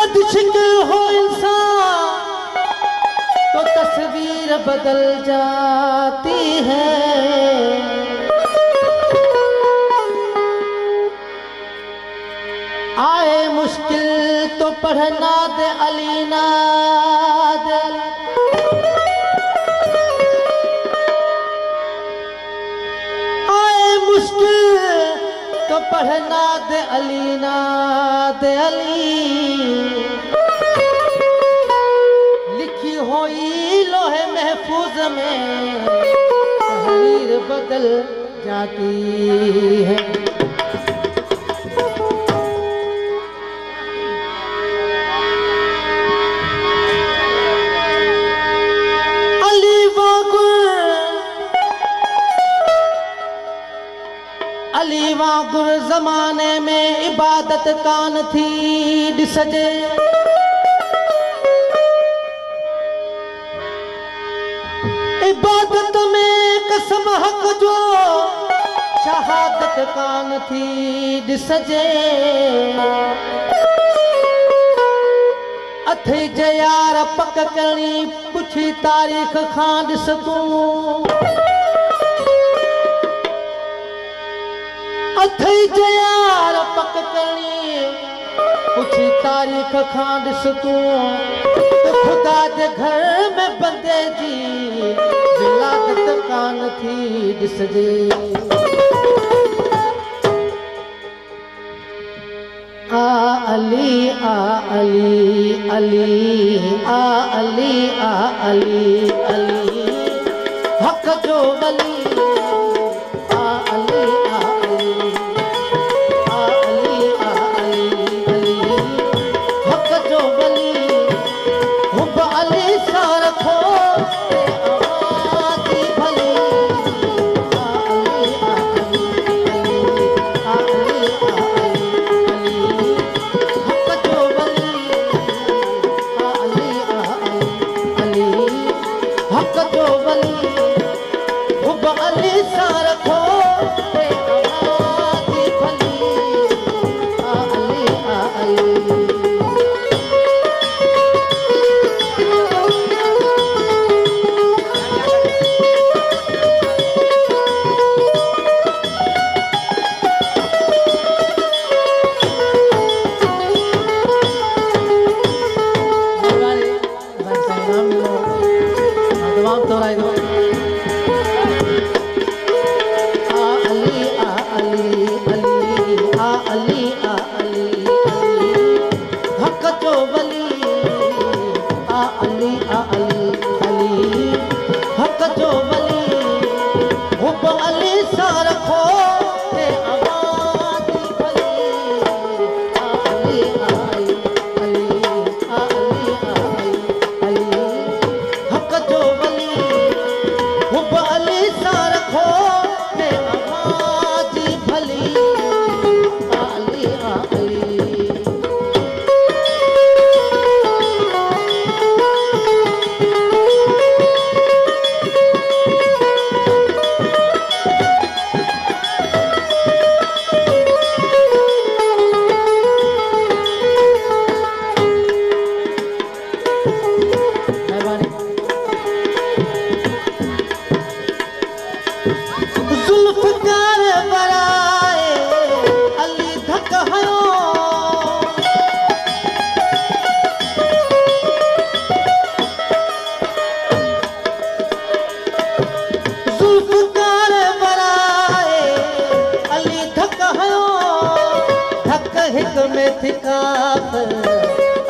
बदशक्ल हो इंसान तो तस्वीर बदल जाती है। आए मुश्किल तो पढ़ना दे अलीना दे। आए मुश्किल तो पढ़ना दे अलीना दे अली। लिखी हुई लोहे महफूज में तहरीर बदल जाती है। अली वागुर जमाने में इबादत कान थी ॾिसजे। इबादत में कसम हक जो शहादत कान थी ॾिसजे। अथे जे यार पक करणी पुछी तारीख़ खां ॾिस तूं। अथई जे यार पक करणी पुछी तारीख़ खां ॾिस तूं। तो खुदा जे घर में बंदे जी विलादत कान थी ॾिसजे। आ अली आ अली अली आ अली आ अली अली हक़ जो वली।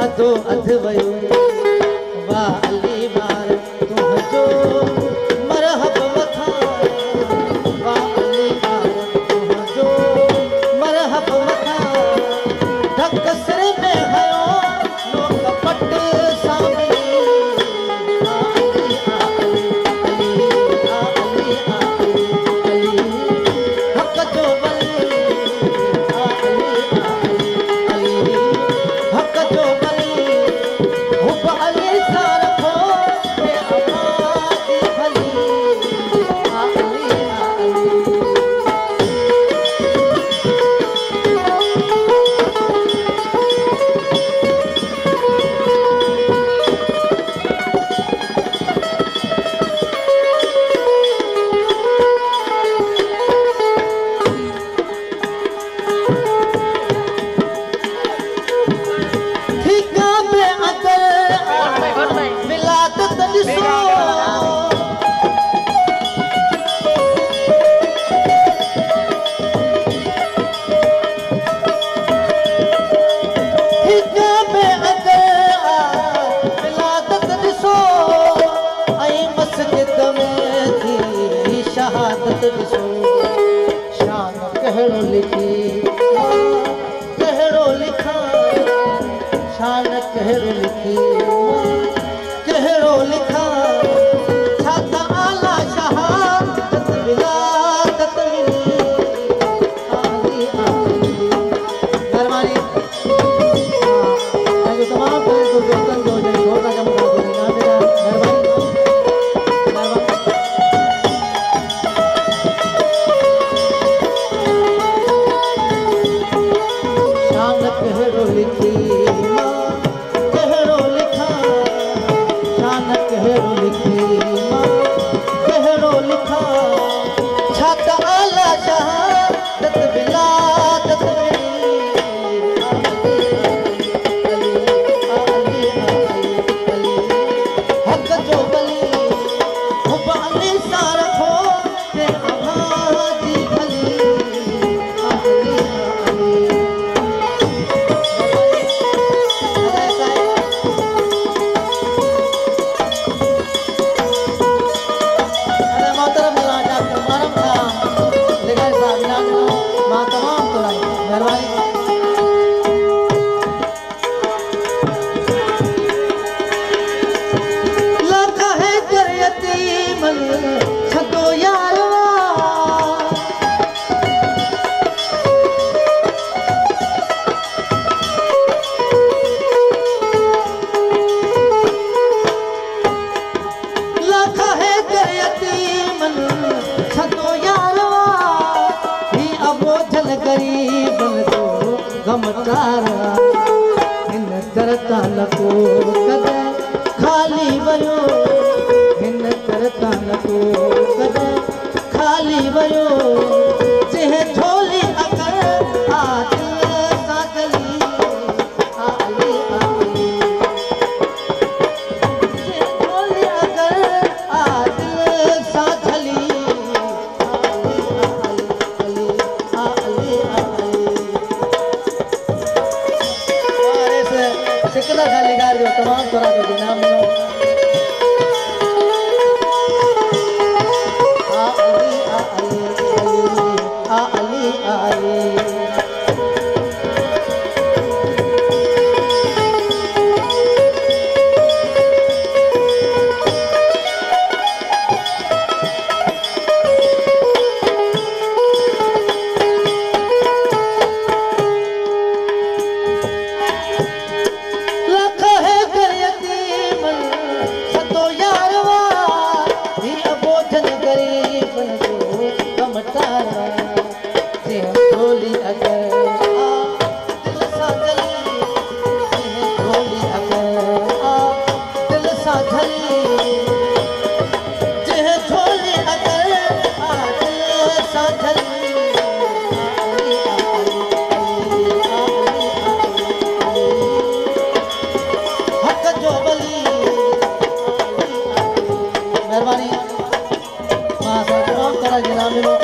अधो अध वयो वाह अली बार तुझो मरहब मथा। वाह अली बार तुझो मरहब मथा। धक सिर में हयो नो कपट सामी। अली अली अली अली अली हक जो वली। अली अली हक जो वली। हुब अली सार खो के आबादी भली। अली अली त ॾिसो शान कहिड़ो लिखी कहिड़ो लिखां शान कहिड़ो लिखी कहिड़ो लिखां छा त आला शहादत विलादत मिली आली आली महिरबानी तव्हांजो तमामु करे थो दोस्तनि जो जॾहिं घोट जा मूंखां घुरी ना बेटा महिरबानी शान कहिड़ो लिखी कहिड़ो लिखां शान कहिड़ो लिखी कहिड़ो लिखां छा त आला शहादत विलादत हक़ जो बली हुब अली सां रखो ते अम्मा जी भली आली हिन तरता न को कदे खाली वयो हिन तरता न को कदे खाली वयो जंहिं झोली अगर आदिल सां गली आली आली जंहिं झोली अगर आदिल सां गली आली आली आली सिकंदर खाली गार जो तमाम तोरा जो नाम नो आ अली महिरबानी मां सां तमामु तरह जे नाम ॾिनो